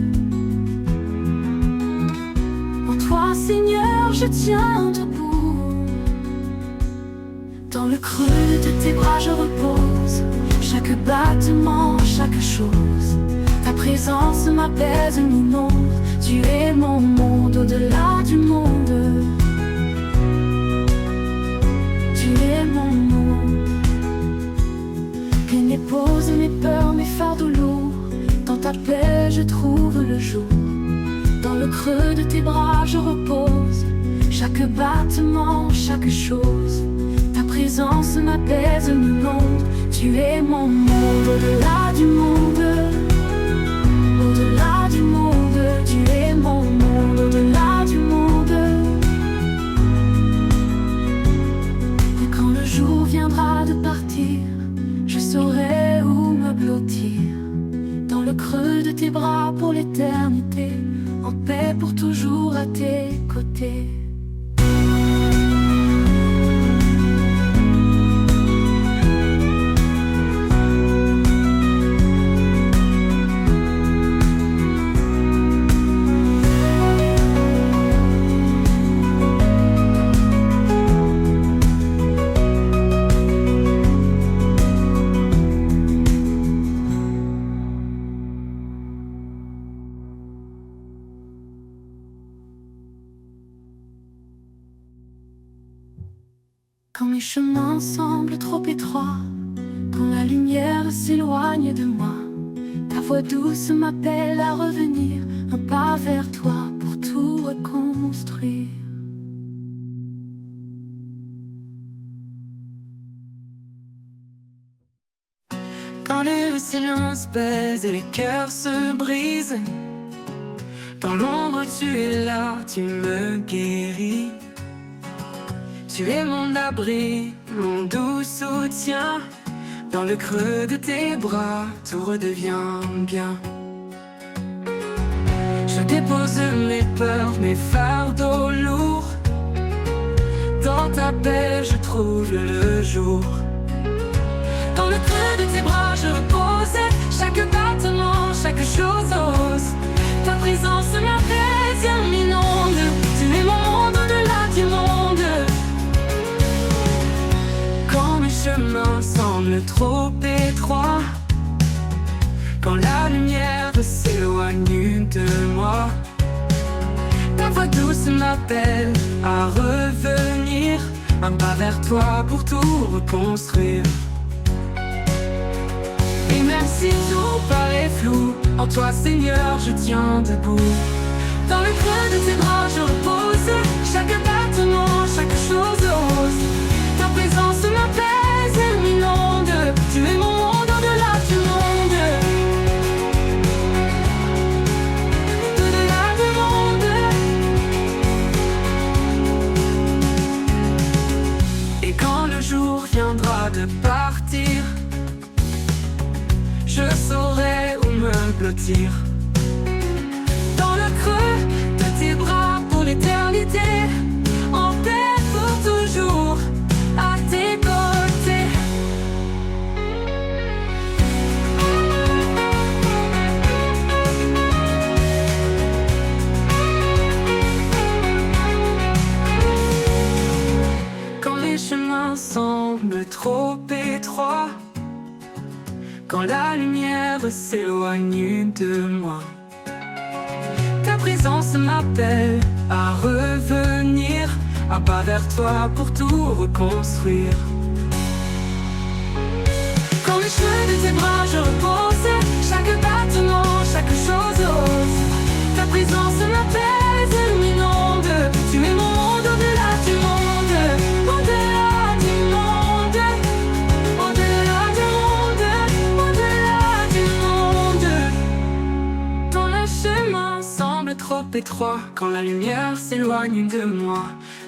Speaker 3: en toi Seigneur je tiens debout. Dans le creux de tes bras je repose, chaque battement, chaque chose. Ta présence m'apaise, m'inonde. Tu es mon monde au-delà du monde. Tu es mon monde. Viens dépose mes peurs, mes fardeaux lourds. Dans ta paix je trouve le jour. Dans le creux de tes bras je repose. Chaque battement, chaque chose. Ta présence m'apaise, m'inonde. Tu es mon monde au-delà du monde. Au-delà du monde, tu es mon monde, au-delà du monde. Et quand le jour viendra de partir, je saurai où me blottir. Dans le creux de tes bras pour l'éternité, en paix pour toujours à tes côtés. Quand mes chemins semblent trop étroits, quand la lumière s'éloigne de moi, ta voix douce m'appelle à revenir, un pas vers toi pour tout reconstruire.
Speaker 1: Quand le silence pèse et les cœurs se brisent, dans l'ombre tu es là, tu me guéris. Tu es mon abri, mon doux soutien. Dans le creux de tes bras, tout redevient bien. Je dépose mes peurs, mes fardeaux lourds. Dans ta paix, je trouve le jour. Dans le creux de tes bras, je repose. Chaque battement, chaque chose ose. Ta présence m'apaise, m'inonde. Tu es mon monde au-delà du monde. douce m'appelle à revenir, un pas vers toi pour tout reconstruire. Et même si tout paraît flou, en toi Seigneur je tiens debout. Dans le creux de tes bras je repose, chaque battement, chaque chose rose. Ta présence m'apaise et m'inonde, tu es mon monde au-delà du monde. Au-delà du monde. Et quand le jour viendra de partir, je saurai où me blottir. Dans le creux de tes bras pour l'éternité, en paix pour toujours, à tes côtés. Quand les chemins semblent trop étroits, quand la lumière s'éloigne de moi, ta présence m'appelle à revenir, un pas vers toi pour tout reconstruire. Quand le cheveu de tes bras je repose, chaque battement, chaque chose rose. Ta présence m'apaise et m'inonde, tu es mon monde au-delà du monde. Au-delà du monde, au-delà du monde, au-delà du monde. Quand le chemin semble trop étroit, quand la lumière s'éloigne de moi,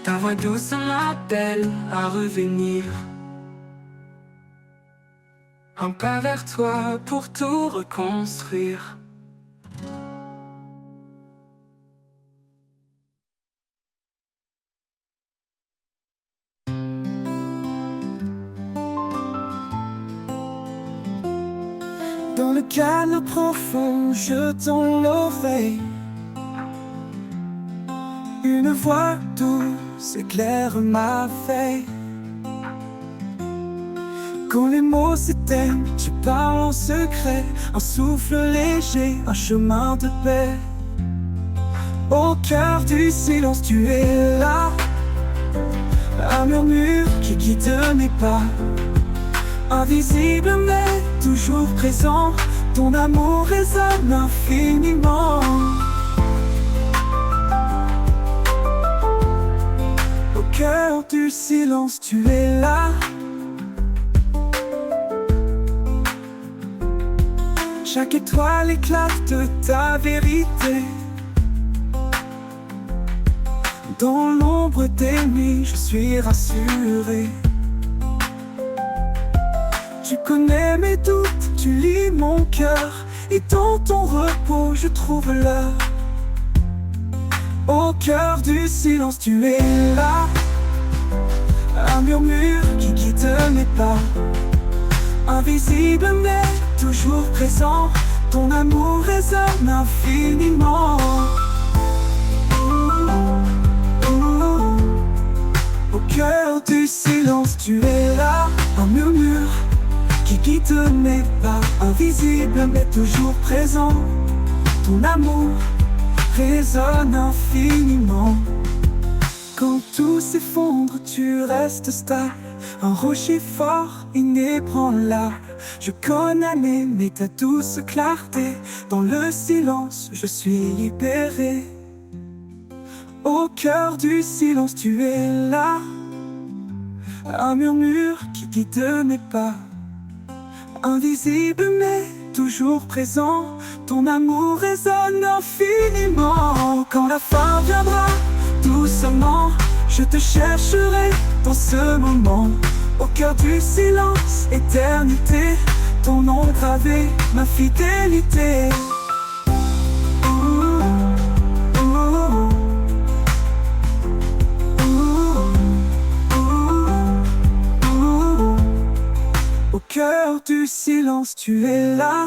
Speaker 1: ta voix douce m'appelle à revenir, un pas vers toi pour tout reconstruire. Dans le calme profond, je tends l'oreille. Une voix douce éclaire ma veille. Quand les mots s'éteignent, tu parles en secret. Un souffle léger, un chemin de paix. Au cœur du silence, tu es là. Un murmure qui guide mes pas. Invisible mais toujours présent, ton amour résonne infiniment. Au cœur du silence, tu es là. Chaque étoile éclate de ta vérité. Dans l'ombre des nuits, je suis rassuré. Tu connais mes doutes, tu lis mon cœur, et dans ton repos je trouve l'heure. Au cœur du silence, tu es là. Un murmure qui guide mes pas. Invisible mais toujours présent, ton amour résonne infiniment. Au cœur du silence, tu es là. Un murmure qui guide mes pas, invisible mais toujours présent. Ton amour résonne infiniment. Quand tout s'effondre, tu restes stable. Un rocher fort, inébranlable. Je connais mais ta douce clarté. Dans le silence, je suis libéré. Au cœur du silence, tu es là. Un murmure qui guide mes pas. Invisible mais toujours présent, ton amour résonne infiniment. Quand la fin viendra, doucement, je te chercherai dans ce moment. Au cœur du silence, éternité, ton nom gravé, ma fidélité. Au cœur du silence, tu es là.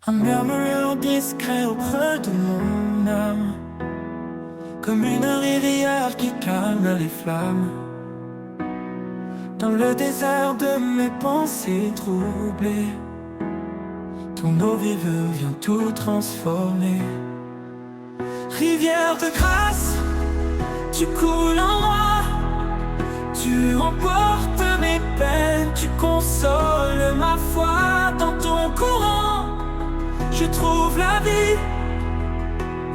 Speaker 1: Un murmure discret auprès de mon âme, comme une rivière qui calme les flammes. Dans le désert de mes pensées troublées, Ton eau vive vient tout transformer. Rivière de grâce, tu coules en moi. Tu emportes mes peines, tu consoles ma foi. Dans ton courant, je trouve la vie.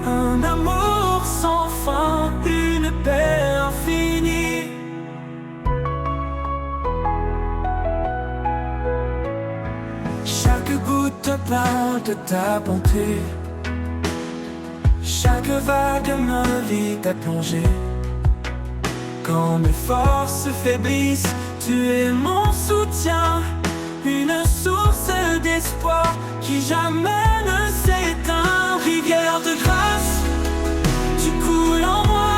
Speaker 1: Un amour sans fin, une paix infinie. Chaque goutte parle de ta bonté. Chaque vague m'invite à plonger. Quand mes forces faiblissent, tu es mon soutien. Une source d'espoir qui jamais ne s'éteint. Rivière de grâce, tu coules en moi.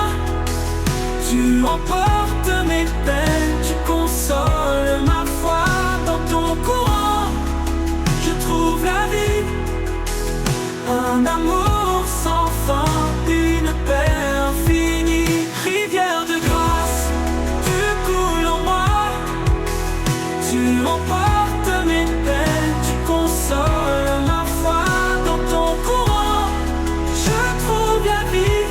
Speaker 1: Tu emportes mes peines, tu consoles ma foi. Dans ton courant, je trouve la vie. Un amour sans fin, une paix infinie. Rivière de grâce, tu coules en moi. Tu emportes mes peines, tu consoles ma foi. Dans ton courant, je trouve la vie.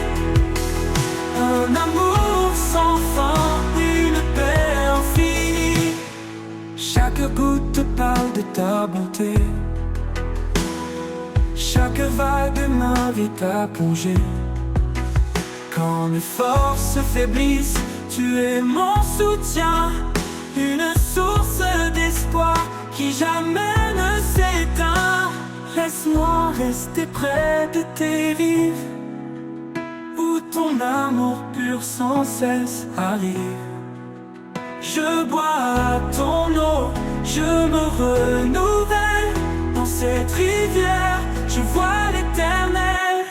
Speaker 1: Un amour sans fin, une paix infinie. Chaque goutte parle de ta bonté. Chaque vague m'invite à plonger. Quand mes forces faiblissent, tu es mon soutien. Une source d'espoir qui jamais ne s'éteint. Laisse-moi rester près de tes rives, où ton amour pur sans cesse arrive. Je bois à ton eau, je me renouvelle. Dans cette rivière, je vois l'éternel.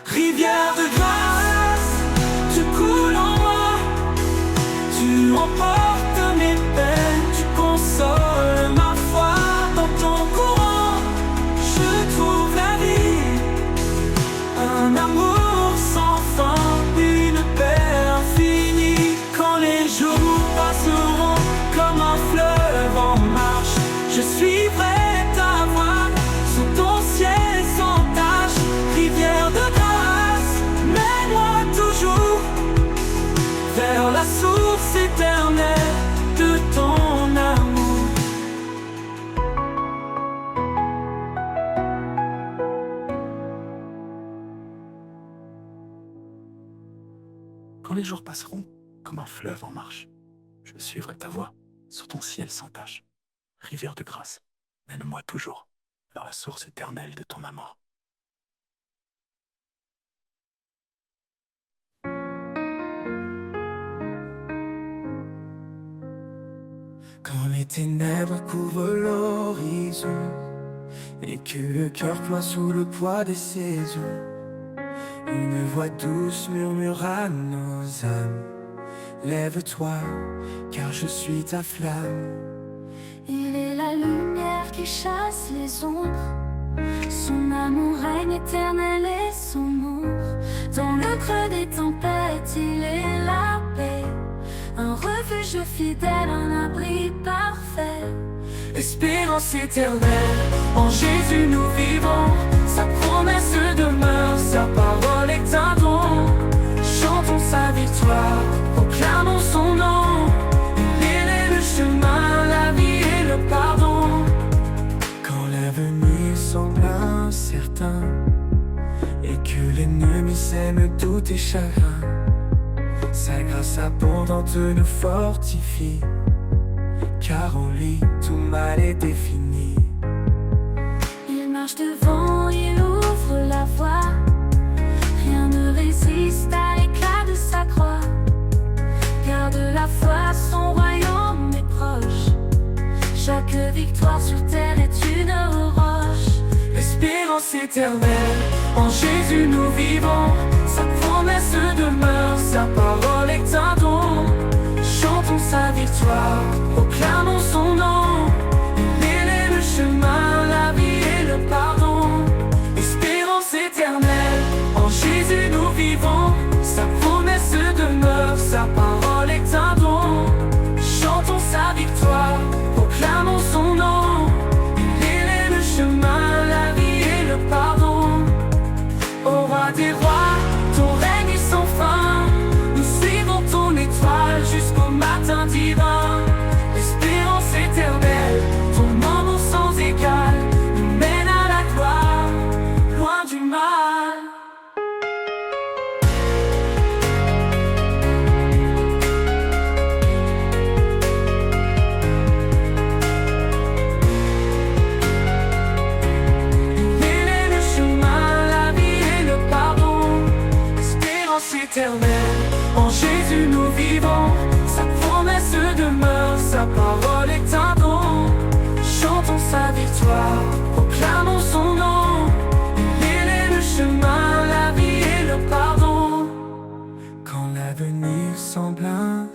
Speaker 1: Rivière de grâce, tu coules en moi. Tu emportes mes peines, tu consoles ma foi. Dans ton courant, je trouve la vie. Un amour sans fin, une paix infinie. Quand les jours passeront comme un fleuve en marche, je suivrai ta voie sous ton ciel sans tache. Rivière de grâce, mène-moi toujours vers la source éternelle de ton amour. Quand les jours passeront comme un fleuve en marche, je suivrai ta voie sur ton ciel sans tache. Rivière de grâce, mène-moi toujours vers la source éternelle de ton amour. Quand les ténèbres couvrent l'horizon et que le cœur ploie sous le poids des saisons, une voix douce murmure à nos âmes: lève-toi, car je suis ta flamme.
Speaker 3: Il est la lumière qui chasse les ombres. Son amour règne éternel et son ombre. Dans le creux des tempêtes, il est la paix. Un refuge fidèle, un abri parfait.
Speaker 1: Espérance éternelle, en Jésus nous vivons. Sa promesse demeure, sa parole est un don. Chantons sa victoire, proclamons son nom. Il est le chemin, la vie et le pardon. Quand l'avenir semble incertain et que l'ennemi sème doute et chagrin, sa grâce abondante nous fortifie, car en lui tout mal est défini.
Speaker 3: Il marche devant, il ouvre la voie. Rien ne résiste à l'éclat de sa croix. Garde la foi, son royaume est proche. Chaque victoire sur terre est une roche.
Speaker 1: Espérance éternelle, en Jésus nous vivons. Sa promesse demeure, sa parole est un don. Chantons sa victoire, proclamons son nom. Il est le chemin, la vie et le pardon. Espérance éternelle, en Jésus nous vivons. Sa promesse demeure, sa parole est un don. Chantons sa victoire, proclamons son nom. Il est le chemin.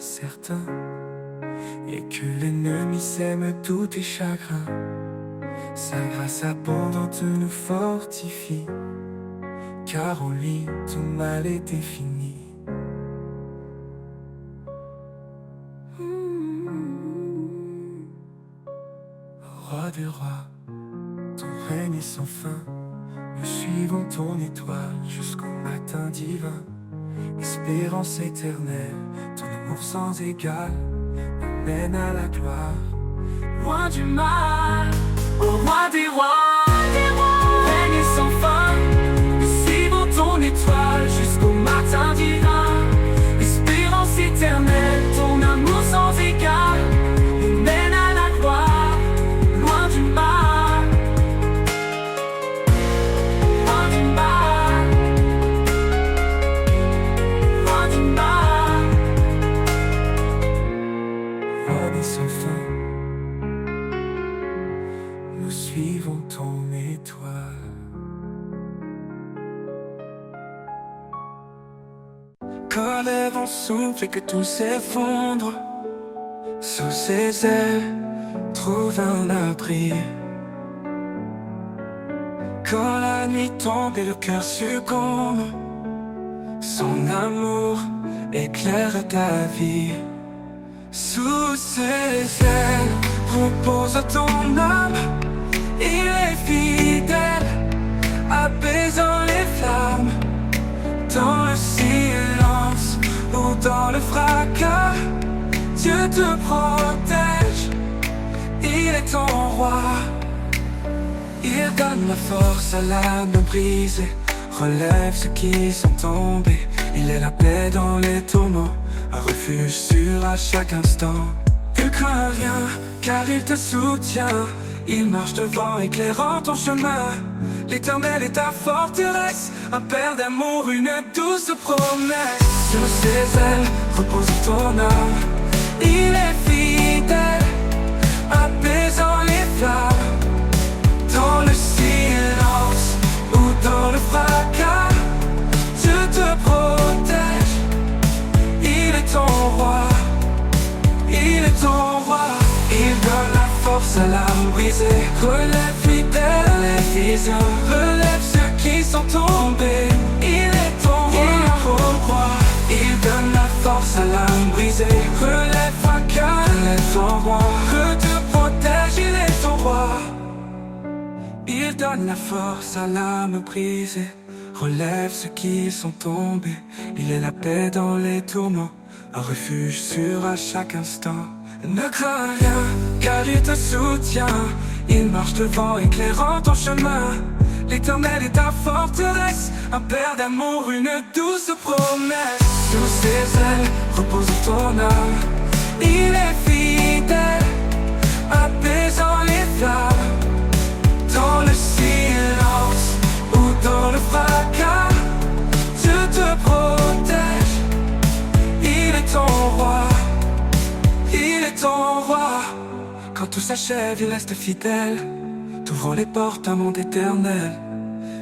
Speaker 1: incertain, et que l'ennemi sème tous tes chagrins. Sa grâce abondante nous fortifie, car en lui tout mal est fini. Roi des rois, ton règne est sans fin. Nous suivons ton étoile jusqu'au matin divin. Espérance éternelle, ton amour sans égal nous mène à la gloire. Loin du mal, ô roi des rois, ton règne est sans fin. Nous suivons ton étoile jusqu'au matin divin. Espérance éternelle, ton amour sans égal nous mène à la gloire. Loin du mal, loin du mal, loin du mal. Roi des sans fin, nous suivons ton étoile. Quand les vents soufflent et que tout s'effondre, sous ses ailes, trouve un abri. Quand la nuit tombe et le cœur succombe, son amour éclaire ta vie. Sous ses ailes, repose ton âme. Il est fidèle, apaisant les flammes. Dans le silence ou dans le fracas, Dieu te protège, il est ton roi. Il donne la force à l'âme brisée, relève ceux qui sont tombés. Il est la paix dans les tourments, un refuge sûr à chaque instant. Ne crains rien, car il te soutient. Il marche devant, éclairant ton chemin. L'Éternel est ta forteresse, un père d'amour, une douce promesse. Sur ses ailes repose ton âme. Il est fidèle, apaisant les flammes. Dans le silence ou dans le fracas, Dieu te protège. Il est ton roi, il est ton roi. Il donne la force à l'âme brisée, relève fidèle les visions, relève ceux qui sont tombés. Il est ton roi, il donne la force à l'âme brisée, relève vainqueur, relève ton roi, te protège, il est ton roi. Il donne la force à l'âme brisée, relève ceux qui sont tombés. Il est la paix dans les tourments, un refuge sûr à chaque instant. Ne crains rien, car il te soutient. Il marche devant, éclairant ton chemin. L'Éternel est ta forteresse, un père d'amour, une douce promesse. Sous ses ailes repose ton âme. Il est fidèle, apaisant les flammes. Dans le silence ou dans le fracas, Dieu te protège. Il est ton roi, il est ton roi. Quand tout s'achève, il reste fidèle, t'ouvrant les portes d'un monde éternel.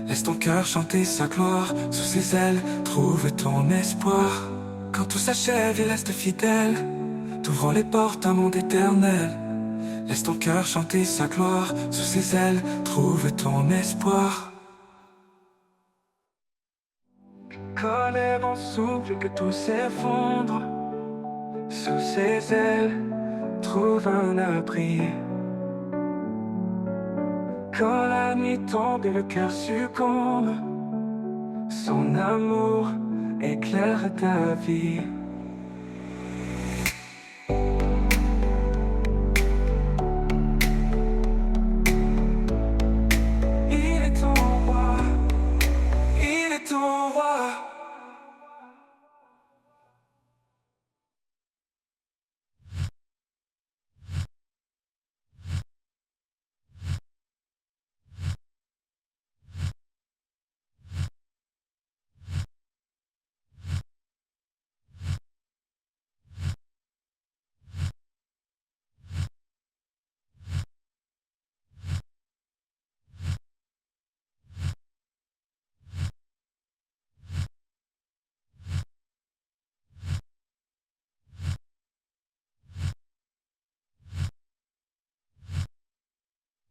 Speaker 1: Laisse ton cœur chanter sa gloire, sous ses ailes, trouve ton espoir. Quand tout s'achève, il reste fidèle, t'ouvrant les portes d'un monde éternel. Laisse ton cœur chanter sa gloire, sous ses ailes, trouve ton espoir. Quand les vents soufflent et que tout s'effondre, sous ses ailes, trouve un abri. Quand la nuit tombe et le cœur succombe, son amour éclaire ta vie.